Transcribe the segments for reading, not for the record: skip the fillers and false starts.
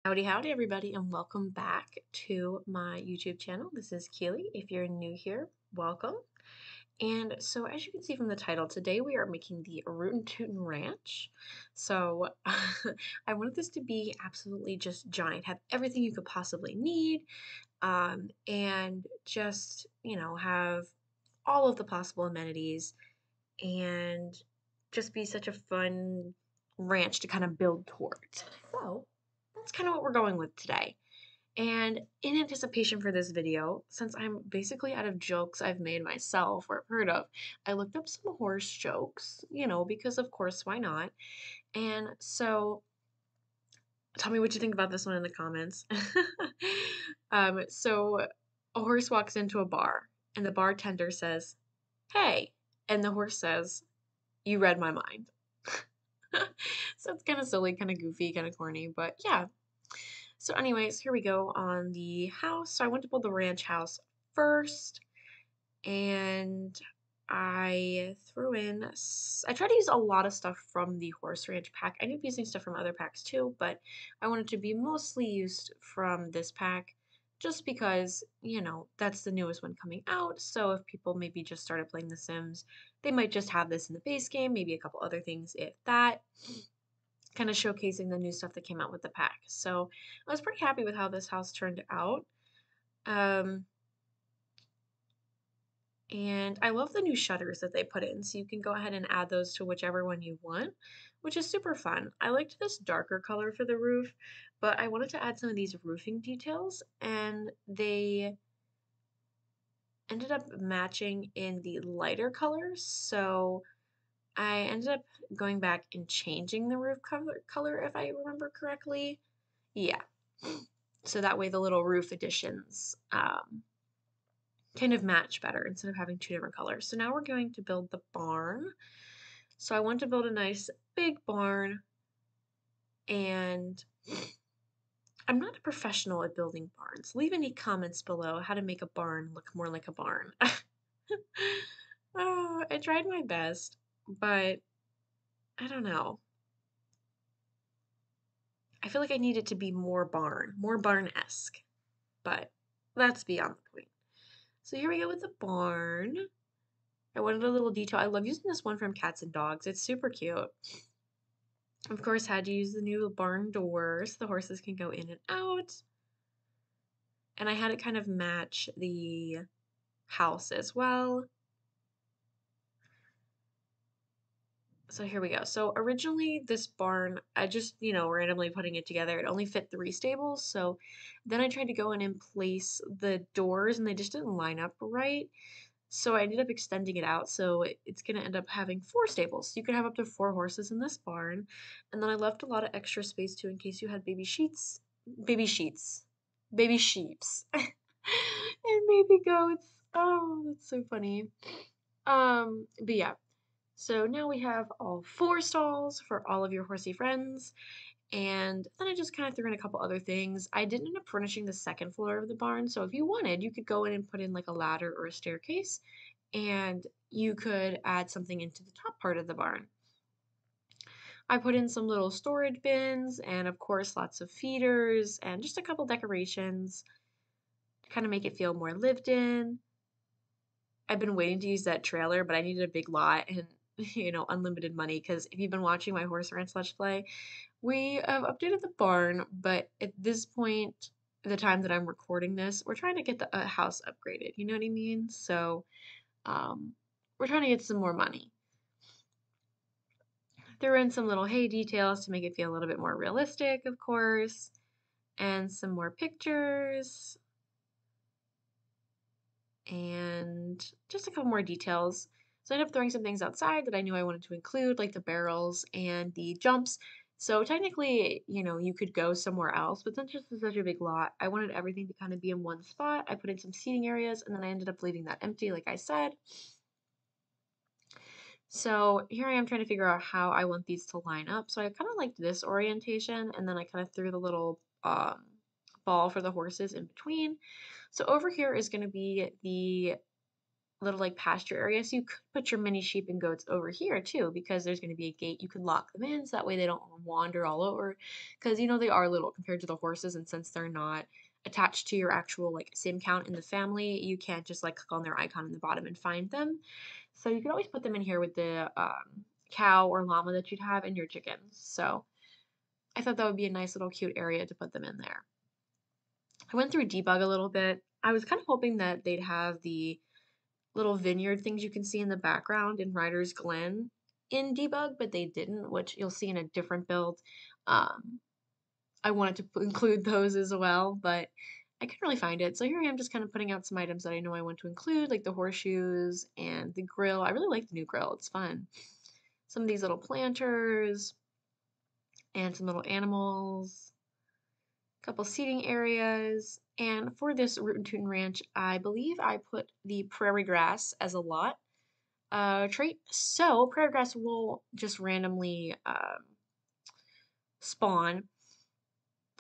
Howdy, howdy, everybody, and welcome back to my YouTube channel. This is Keely. If you're new here, welcome. And so, as you can see from the title, today we are making the Rootin' Tootin' Ranch. So, I wanted this to be absolutely just giant, have everything you could possibly need, and just, have all of the possible amenities and just be such a fun ranch to kind of build towards. So, that's kind of what we're going with today. And in anticipation for this video, since I'm basically out of jokes I've made myself or heard of, I looked up some horse jokes, because of course, why not? And so tell me what you think about this one in the comments. So a horse walks into a bar and the bartender says, "Hey," and the horse says, "You read my mind." So it's kind of silly, kind of goofy, kind of corny, but yeah. So anyways, here we go on the house. So I went to build the ranch house first, and I tried to use a lot of stuff from the horse ranch pack. I ended up using stuff from other packs too, but I wanted to be mostly used from this pack just because, that's the newest one coming out. So if people maybe just started playing The Sims, they might just have this in the base game, maybe a couple other things if that, kind of showcasing the new stuff that came out with the pack. So I was pretty happy with how this house turned out. Um, and I love the new shutters that they put in, so you can go ahead and add those to whichever one you want, which is super fun. I liked this darker color for the roof, but I wanted to add some of these roofing details, and they ended up matching in the lighter colors. So I ended up going back and changing the roof color if I remember correctly. Yeah. So that way the little roof additions kind of match better instead of having two different colors. So now we're going to build the barn. So I want to build a nice big barn, and I'm not a professional at building barns. Leave any comments below how to make a barn look more like a barn. Oh, I tried my best, but I don't know. I feel like I need it to be more barn-esque, but that's beyond the point. So here we go with the barn. I wanted a little detail. I love using this one from Cats and Dogs. It's super cute. Of course, had to use the new barn doors. The horses can go in and out. And I had it kind of match the house as well. So here we go. So originally this barn, I just, randomly putting it together. It only fit 3 stables. So then I tried to go in and place the doors and they just didn't line up right. So I ended up extending it out. So it's going to end up having 4 stables. You could have up to 4 horses in this barn. And then I left a lot of extra space too in case you had baby sheeps, and baby goats. Oh, that's so funny. But yeah. So now we have all 4 stalls for all of your horsey friends. And then I just kind of threw in a couple other things. I didn't end up furnishing the second floor of the barn, so if you wanted, you could go in and put in like a ladder or a staircase, and you could add something into the top part of the barn. I put in some little storage bins and, of course, lots of feeders and just a couple decorations to kind of make it feel more lived in. I've been waiting to use that trailer, but I needed a big lot and unlimited money because if you've been watching my horse ranch let's play, we have updated the barn, but at this point, the time that I'm recording this, we're trying to get the house upgraded. You know what I mean? So, we're trying to get some more money. Threw in some little hay details to make it feel a little bit more realistic, of course, and some more pictures and just a couple more details. So I ended up throwing some things outside that I knew I wanted to include, like the barrels and the jumps. So technically, you could go somewhere else, but since this is such a big lot, I wanted everything to kind of be in one spot. I put in some seating areas and then I ended up leaving that empty, like I said. So here I am trying to figure out how I want these to line up. So I kind of liked this orientation, and then I kind of threw the little ball for the horses in between. So over here is going to be the little like pasture area. So you could put your mini sheep and goats over here too, because there's going to be a gate. You can lock them in so that way they don't wander all over. Because you know they are little compared to the horses, and since they're not attached to your actual like sim count in the family, you can't just like click on their icon in the bottom and find them. So you can always put them in here with the cow or llama that you'd have and your chickens. So I thought that would be a nice little cute area to put them in there. I went through debug a little bit. I was kind of hoping that they'd have the little vineyard things you can see in the background in Ryder's Glen in debug, but they didn't, which you'll see in a different build. Um, I wanted to include those as well, but I couldn't really find it. So here I am just kind of putting out some items that I know I want to include, like the horseshoes and the grill. I really like the new grill. It's fun. Some of these little planters and some little animals, a couple seating areas. And for this Root and Tune Ranch, I believe I put the prairie grass as a lot trait. So prairie grass will just randomly spawn.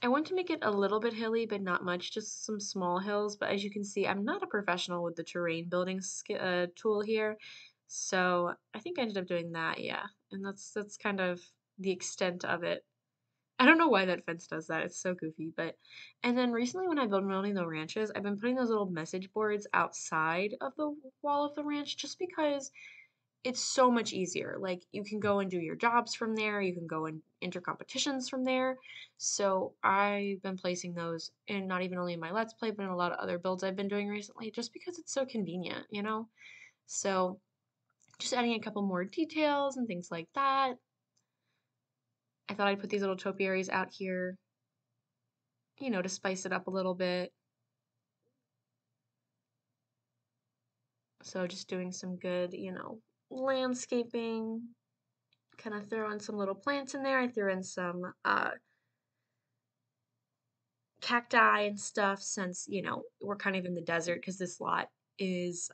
I want to make it a little bit hilly, but not much, just some small hills. But as you can see, I'm not a professional with the terrain building tool here. So I think I ended up doing that, yeah. And that's kind of the extent of it. I don't know why that fence does that. It's so goofy. And then recently when I've been building the ranches, I've been putting those little message boards outside of the wall of the ranch just because it's so much easier. Like you can go and do your jobs from there. You can go and enter competitions from there. So I've been placing those in not even only in my Let's Play, but in a lot of other builds I've been doing recently just because it's so convenient, you know? So just adding a couple more details and things like that. I thought I'd put these little topiaries out here, you know, to spice it up a little bit. So just doing some good, you know, landscaping. Kind of throw in some little plants in there. I threw in some cacti and stuff since, you know, we're kind of in the desert because this lot is,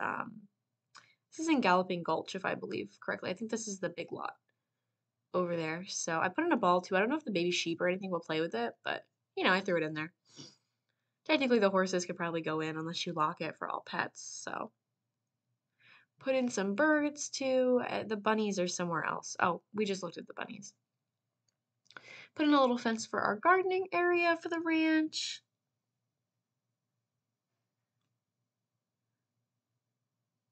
this is in Galloping Gulch, if I believe correctly. I think this is the big lot over there. So I put in a ball too. I don't know if the baby sheep or anything will play with it, but, you know, I threw it in there. Technically, the horses could probably go in unless you lock it for all pets, so. Put in some birds too. The bunnies are somewhere else. Oh, we just looked at the bunnies. Put in a little fence for our gardening area for the ranch.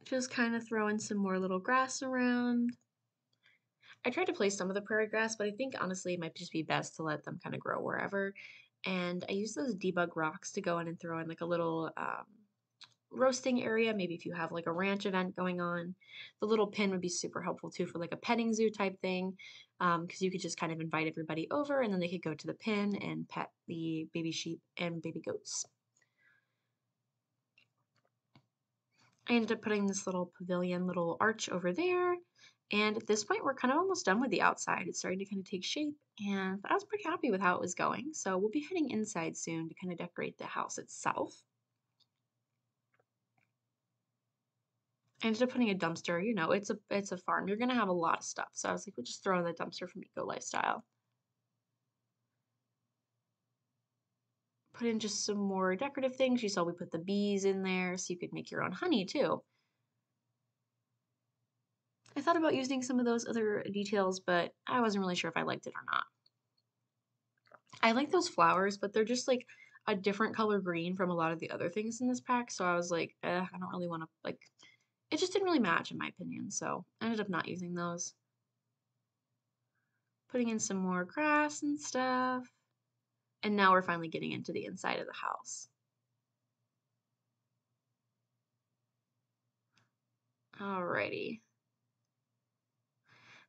Just kind of throw in some more little grass around. I tried to place some of the prairie grass, but I think honestly it might just be best to let them kind of grow wherever. And I use those debug rocks to go in and throw in like a little roasting area. Maybe if you have like a ranch event going on, the little pin would be super helpful too for like a petting zoo type thing. Because you could just kind of invite everybody over and then they could go to the pin and pet the baby sheep and baby goats. I ended up putting this little pavilion, little arch over there. And at this point, we're kind of almost done with the outside. It's starting to kind of take shape, and I was pretty happy with how it was going. So we'll be heading inside soon to kind of decorate the house itself. I ended up putting a dumpster. You know, it's a farm. You're gonna have a lot of stuff. So I was like, we'll just throw in the dumpster from Eco Lifestyle. Put in just some more decorative things. You saw we put the bees in there, so you could make your own honey too. I thought about using some of those other details, but I wasn't really sure if I liked it or not. I like those flowers, but they're just like a different color green from a lot of the other things in this pack. So I was like, I don't really want to like. It just didn't really match in my opinion. So I ended up not using those. Putting in some more grass and stuff. And now we're finally getting into the inside of the house. Alrighty.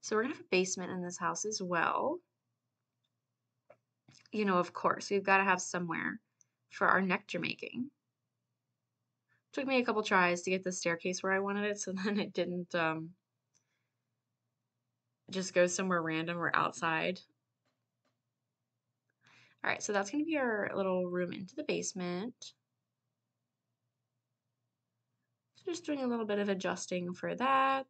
So we're gonna have a basement in this house as well. You know, of course, we've got to have somewhere for our nectar making. Took me a couple tries to get the staircase where I wanted it, so then it didn't just go somewhere random or outside. All right, so that's going to be our little room into the basement. So just doing a little bit of adjusting for that.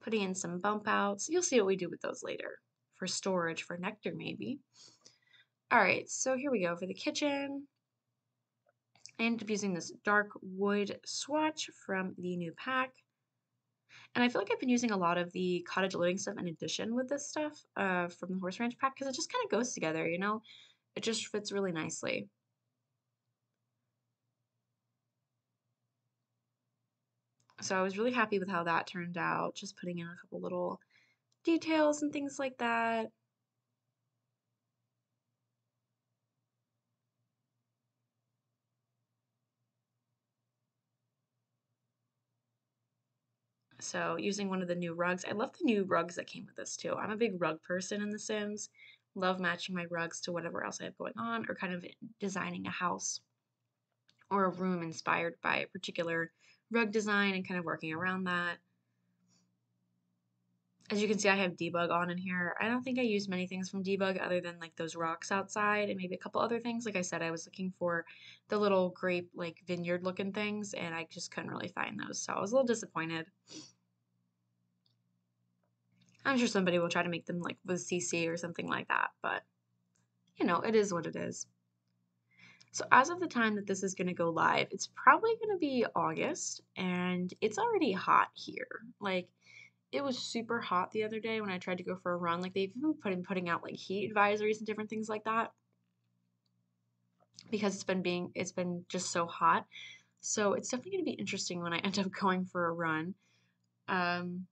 Putting in some bump outs. You'll see what we do with those later. For storage, for nectar maybe. All right, so here we go for the kitchen. I ended up using this dark wood swatch from the new pack. And I feel like I've been using a lot of the cottage living stuff in addition with this stuff from the Horse Ranch pack because it just kind of goes together, you know? It just fits really nicely. So I was really happy with how that turned out, just putting in a couple little details and things like that. So using one of the new rugs. I love the new rugs that came with this too. I'm a big rug person in The Sims. Love matching my rugs to whatever else I have going on or kind of designing a house or a room inspired by a particular rug design and kind of working around that. As you can see, I have debug on in here. I don't think I used many things from debug other than like those rocks outside and maybe a couple other things. Like I said, I was looking for the little grape like vineyard looking things and I just couldn't really find those. So I was a little disappointed. I'm sure somebody will try to make them like with CC or something like that, but you know, it is what it is. So as of the time that this is going to go live, it's probably going to be August and it's already hot here. Like it was super hot the other day when I tried to go for a run. Like they've even putting out like heat advisories and different things like that because it's been just so hot. So it's definitely going to be interesting when I end up going for a run. Um,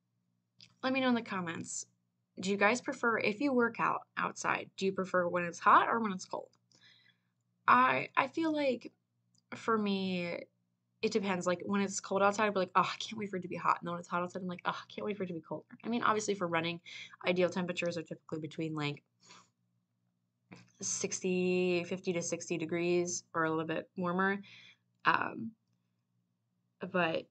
Let me know in the comments. Do you guys prefer if you work out outside? Do you prefer when it's hot or when it's cold? I feel like for me it depends. Like when it's cold outside, I'd be like, oh, I can't wait for it to be hot. And then when it's hot outside, I'm like, oh, I can't wait for it to be colder. I mean, obviously for running, ideal temperatures are typically between like 50 to 60 degrees or a little bit warmer. Um, but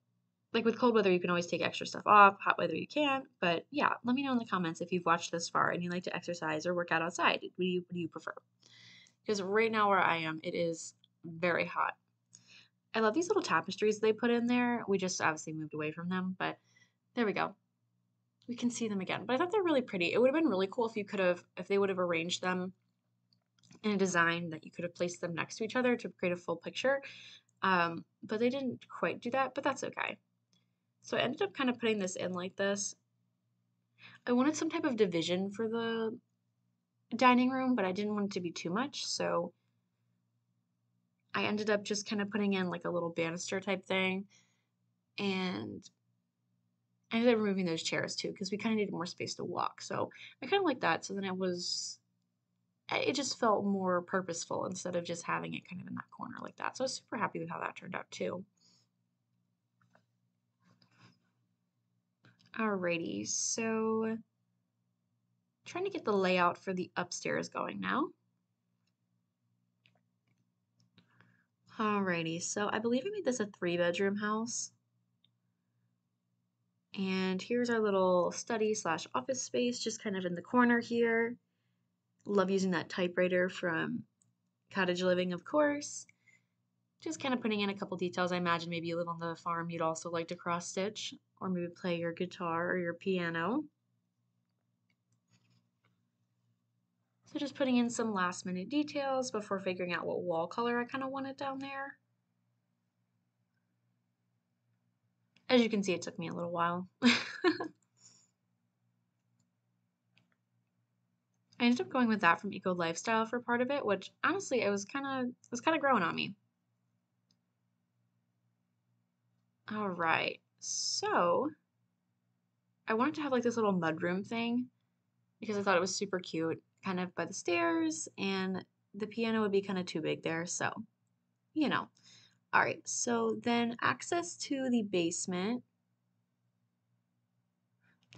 like with cold weather, you can always take extra stuff off. Hot weather, you can't. But yeah, let me know in the comments if you've watched this far and you like to exercise or work out outside. What do you prefer? Because right now where I am, it is very hot. I love these little tapestries they put in there. We just obviously moved away from them, but there we go. We can see them again. But I thought they're really pretty. It would have been really cool if if they would have arranged them in a design that you could have placed them next to each other to create a full picture. But they didn't quite do that, but that's okay. So I ended up kind of putting this in like this. I wanted some type of division for the dining room, but I didn't want it to be too much. So I ended up just kind of putting in like a little banister type thing. And I ended up removing those chairs too because we kind of needed more space to walk. So I kind of like that. So then it just felt more purposeful instead of just having it kind of in that corner like that. So I was super happy with how that turned out too. Alrighty, so trying to get the layout for the upstairs going now. Alrighty, so I believe I made this a 3-bedroom house. And here's our little study slash office space, just kind of in the corner here. Love using that typewriter from Cottage Living, of course. Just kind of putting in a couple details. I imagine maybe you live on the farm, you'd also like to cross stitch or maybe play your guitar or your piano. So just putting in some last minute details before figuring out what wall color I kind of wanted down there. As you can see, it took me a little while. I ended up going with that from Eco Lifestyle for part of it, which honestly it was kind of growing on me. All right, so I wanted to have like this little mudroom thing because I thought it was super cute, kind of by the stairs, and the piano would be kind of too big there, so you know. All right, so then access to the basement.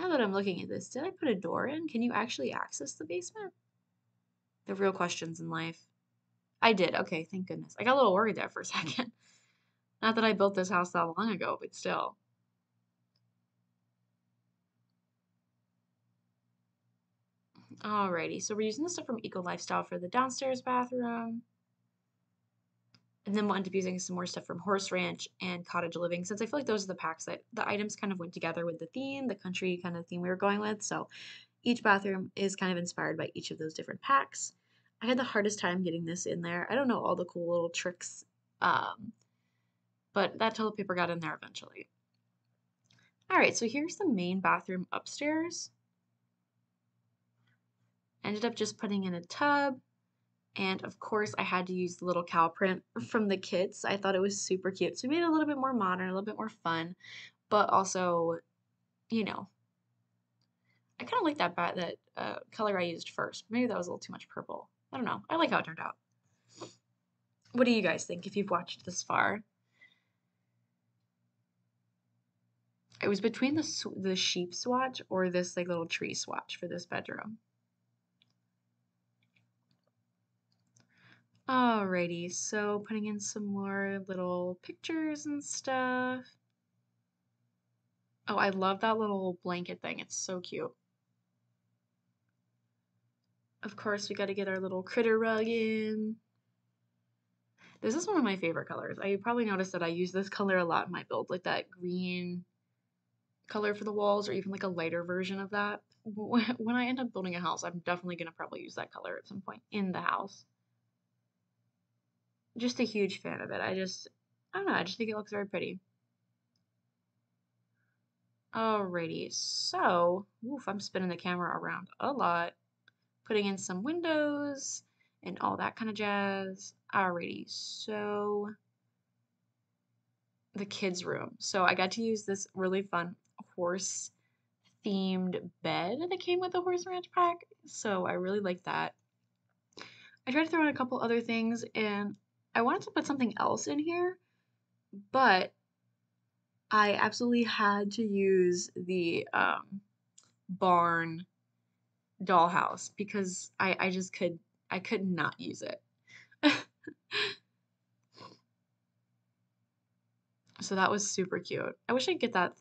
Now that I'm looking at this, did I put a door in? Can you actually access the basement? The real questions in life. I did. Okay, thank goodness. I got a little worried there for a second. Not that I built this house that long ago, but still. Alrighty, so we're using the stuff from Eco Lifestyle for the downstairs bathroom. And then we'll end up using some more stuff from Horse Ranch and Cottage Living, since I feel like those are the packs that the items kind of went together with the theme, the country kind of theme we were going with. So each bathroom is kind of inspired by each of those different packs. I had the hardest time getting this in there. I don't know all the cool little tricks Um, but that toilet paper got in there eventually. All right, so here's the main bathroom upstairs. Ended up just putting in a tub. And of course, I had to use the little cow print from the kids. I thought it was super cute. So we made it a little bit more modern, a little bit more fun, but also, you know, I kind of like that color I used first. Maybe that was a little too much purple. I don't know. I like how it turned out. What do you guys think if you've watched this far? It was between the sheep swatch or this like little tree swatch for this bedroom. Alrighty, so putting in some more little pictures and stuff. Oh, I love that little blanket thing. It's so cute. Of course, we got to get our little critter rug in. This is one of my favorite colors. I probably noticed that I use this color a lot in my build, like that green color for the walls or even like a lighter version of that. When I end up building a house, I'm definitely going to probably use that color at some point in the house. Just a huge fan of it. I don't know, I just think it looks very pretty. Alrighty, so, oof, I'm spinning the camera around a lot, putting in some windows and all that kind of jazz. Alrighty, so the kids' room. So I got to use this really fun horse themed bed that came with the Horse Ranch pack. So I really like that. I tried to throw in a couple other things and I wanted to put something else in here, but I absolutely had to use the barn dollhouse because I could not use it. So that was super cute. I wish I could get that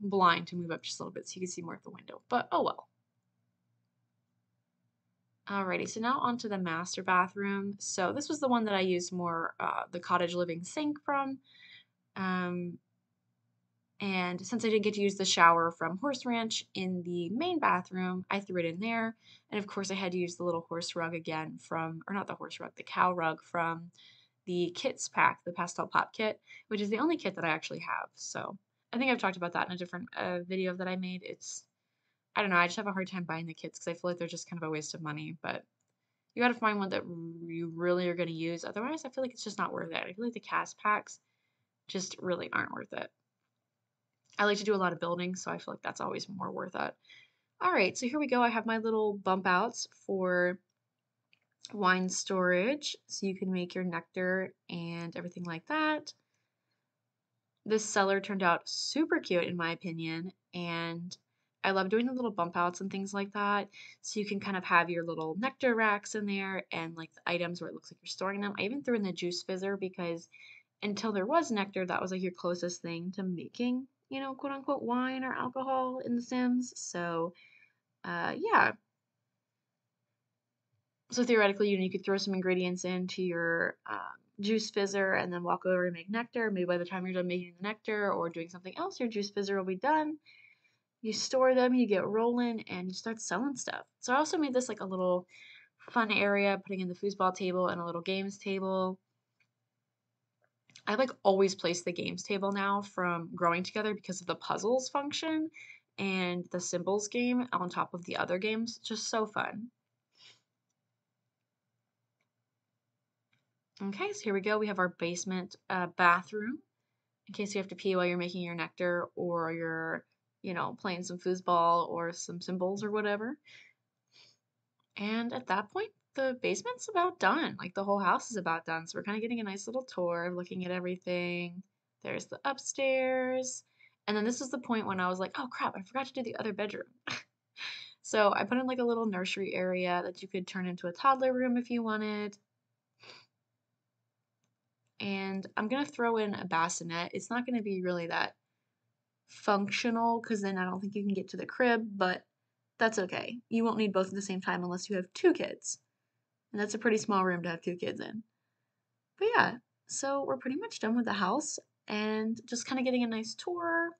blind to move up just a little bit so you could see more of the window, but oh well. Alrighty, so now onto the master bathroom. So this was the one that I used more the cottage living sink from. Um, and since I didn't get to use the shower from Horse Ranch in the main bathroom, I threw it in there. And of course I had to use the little horse rug again from, or not the horse rug, the cow rug from the kits pack, the pastel pop kit, which is the only kit that I actually have. So I think I've talked about that in a different video that I made. I don't know, I just have a hard time buying the kits because I feel like they're just kind of a waste of money, but you gotta find one that you really are gonna use. Otherwise, I feel like it's just not worth it. I feel like the cast packs just really aren't worth it. I like to do a lot of building, so I feel like that's always more worth it. All right, so here we go. I have my little bump outs for wine storage, so you can make your nectar and everything like that. This cellar turned out super cute in my opinion, and I love doing the little bump outs and things like that. So you can kind of have your little nectar racks in there and like the items where it looks like you're storing them. I even threw in the juice fizzer because until there was nectar, that was like your closest thing to making, quote unquote wine or alcohol in The Sims. So, yeah. So theoretically, you could throw some ingredients into your juice fizzer and then walk over and make nectar. Maybe by the time you're done making the nectar or doing something else, your juice fizzer will be done. You store them, you get rolling, and you start selling stuff. So I also made this like a little fun area, putting in the foosball table and a little games table. I like always place the games table now from Growing Together because of the puzzles function and the symbols game on top of the other games. Just so fun. Okay, so here we go. We have our basement bathroom in case you have to pee while you're making your nectar or you're, playing some foosball or some symbols or whatever. And at that point, the basement's about done. Like the whole house is about done. So we're kind of getting a nice little tour, looking at everything. There's the upstairs. And then this is the point when I was like, oh crap, I forgot to do the other bedroom. So I put in like a little nursery area that you could turn into a toddler room if you wanted. And I'm going to throw in a bassinet. It's not going to be really that functional because then I don't think you can get to the crib, but that's okay. You won't need both at the same time unless you have two kids. And that's a pretty small room to have two kids in. But yeah, so we're pretty much done with the house and just kind of getting a nice tour,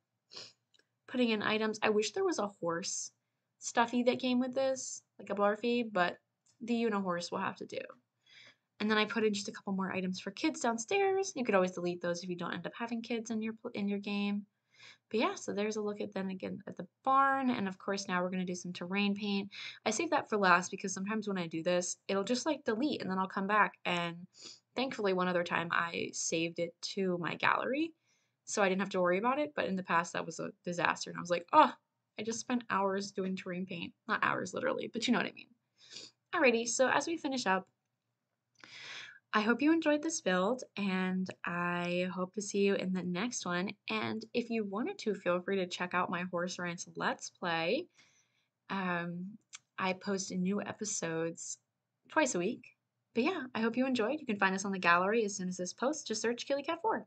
putting in items. I wish there was a horse stuffy that came with this, like a Barfy, but the Unihorse will have to do. And then I put in just a couple more items for kids downstairs. You could always delete those if you don't end up having kids in your game. But yeah, so there's a look at then again at the barn, and of course now we're gonna do some terrain paint. I saved that for last because sometimes when I do this, it'll just like delete and then I'll come back, and thankfully one other time I saved it to my gallery, so I didn't have to worry about it, but in the past that was a disaster and I was like, oh, I just spent hours doing terrain paint. Not hours literally, but you know what I mean. Alrighty, so as we finish up, I hope you enjoyed this build, and I hope to see you in the next one. And if you wanted to, feel free to check out my Horse Ranch Let's Play. Um, I post new episodes twice a week. But yeah, I hope you enjoyed. You can find us on the gallery as soon as this posts. Just search KillyCat4.